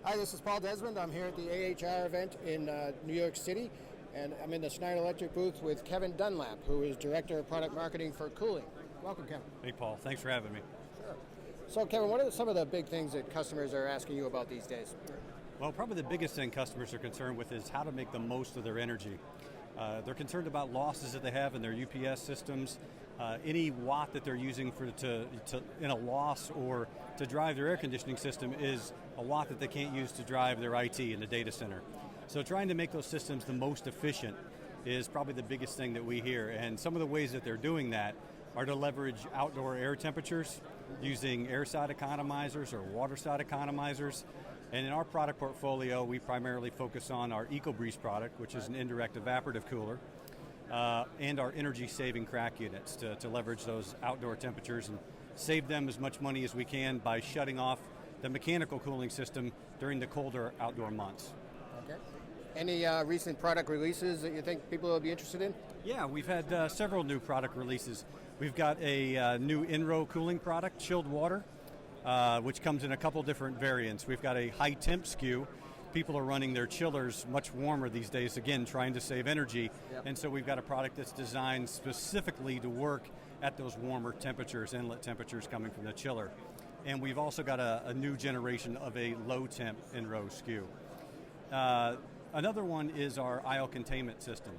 Hi, this is Paul Desmond. I'm here at the AHR event in New York City, and I'm in the Schneider Electric booth with Kevin Dunlap, who is Director of Product Marketing for Cooling. Welcome, Kevin. Hey, Paul. Thanks for having me. Sure. So, Kevin, what are some of the big things that customers are asking you about these days? Well, probably the biggest thing customers are concerned with is how to make the most of their energy. They're concerned about losses that they have in their UPS systems. Any watt that they're using in a loss or to drive their air conditioning system is a watt that they can't use to drive their IT in the data center. So trying to make those systems the most efficient is probably the biggest thing that we hear. And some of the ways that they're doing that are to leverage outdoor air temperatures using air side economizers or water side economizers. And in our product portfolio, we primarily focus on our EcoBreeze product, which is an indirect evaporative cooler, and our energy-saving crack units to leverage those outdoor temperatures and save them as much money as we can by shutting off the mechanical cooling system during the colder outdoor months. Okay. Any recent product releases that you think people will be interested in? Yeah, we've had several new product releases. We've got a new in-row cooling product, chilled water, which comes in a couple different variants. We've got a high temp SKU. People are running their chillers much warmer these days, again, trying to save energy. Yep. And so we've got a product that's designed specifically to work at those warmer temperatures, inlet temperatures coming from the chiller. And we've also got a new generation of a low temp in-row SKU. Another one is our aisle containment system.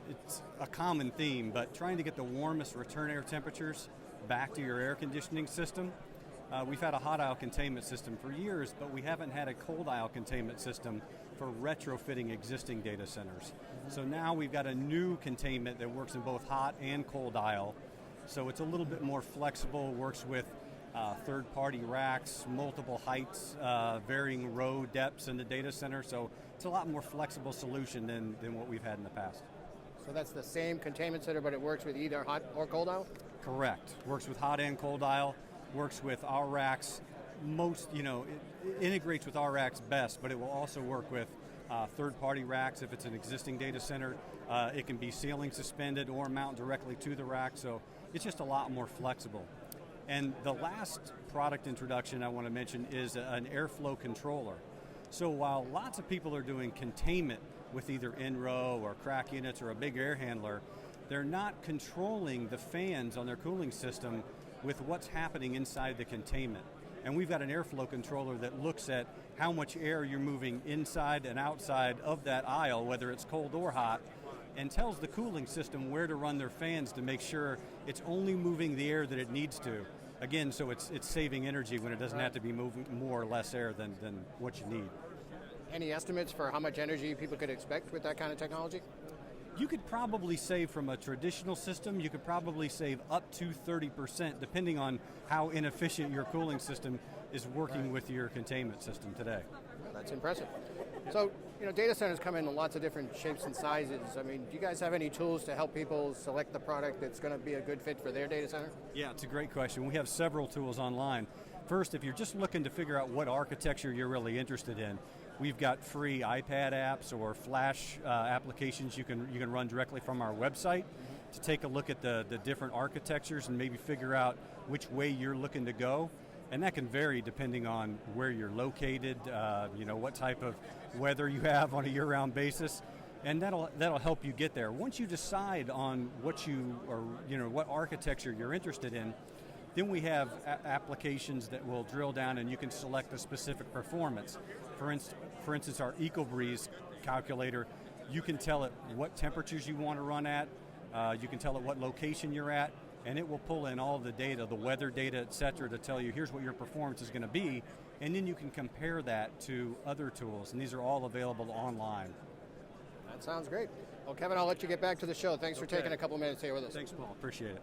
It's a common theme, but trying to get the warmest return air temperatures back to your air conditioning system. We've had a hot aisle containment system for years, but we haven't had a cold aisle containment system for retrofitting existing data centers. So now we've got a new containment that works in both hot and cold aisle. So it's a little bit more flexible, works with third-party racks, multiple heights, varying row depths in the data center. So it's a lot more flexible solution than what we've had in the past. So that's the same containment center, but it works with either hot or cold aisle? Correct. Works with hot and cold aisle. Works with our racks it integrates with our racks best, but it will also work with third-party racks if it's an existing data center. It can be ceiling suspended or mount directly to the rack, so it's just a lot more flexible. And the last product introduction I want to mention is an airflow controller. So while lots of people are doing containment with either in-row or crack units or a big air handler, they're not controlling the fans on their cooling system with what's happening inside the containment. And we've got an airflow controller that looks at how much air you're moving inside and outside of that aisle, whether it's cold or hot, and tells the cooling system where to run their fans to make sure it's only moving the air that it needs to. Again, so it's saving energy when it doesn't have to be moving more or less air than what you need. Any estimates for how much energy people could expect with that kind of technology? You could probably save from a traditional system, you could probably save up to 30% depending on how inefficient your cooling system is working with your containment system today. Well, that's impressive. So, data centers come in lots of different shapes and sizes. I mean, do you guys have any tools to help people select the product that's going to be a good fit for their data center? Yeah, it's a great question. We have several tools online. First, if you're just looking to figure out what architecture you're really interested in, we've got free iPad apps or Flash applications you can run directly from our website to take a look at the different architectures and maybe figure out which way you're looking to go. And that can vary depending on where you're located, what type of weather you have on a year-round basis, and that'll help you get there. Once you decide on what what architecture you're interested in, then we have applications that will drill down and you can select a specific performance. For instance, our EcoBreeze calculator, you can tell it what temperatures you want to run at, you can tell it what location you're at, and it will pull in all the data, the weather data, et cetera, to tell you here's what your performance is going to be, and then you can compare that to other tools, and these are all available online. That sounds great. Well, Kevin, I'll let you get back to the show. Thanks for taking a couple minutes here with us. Thanks, Paul. Appreciate it.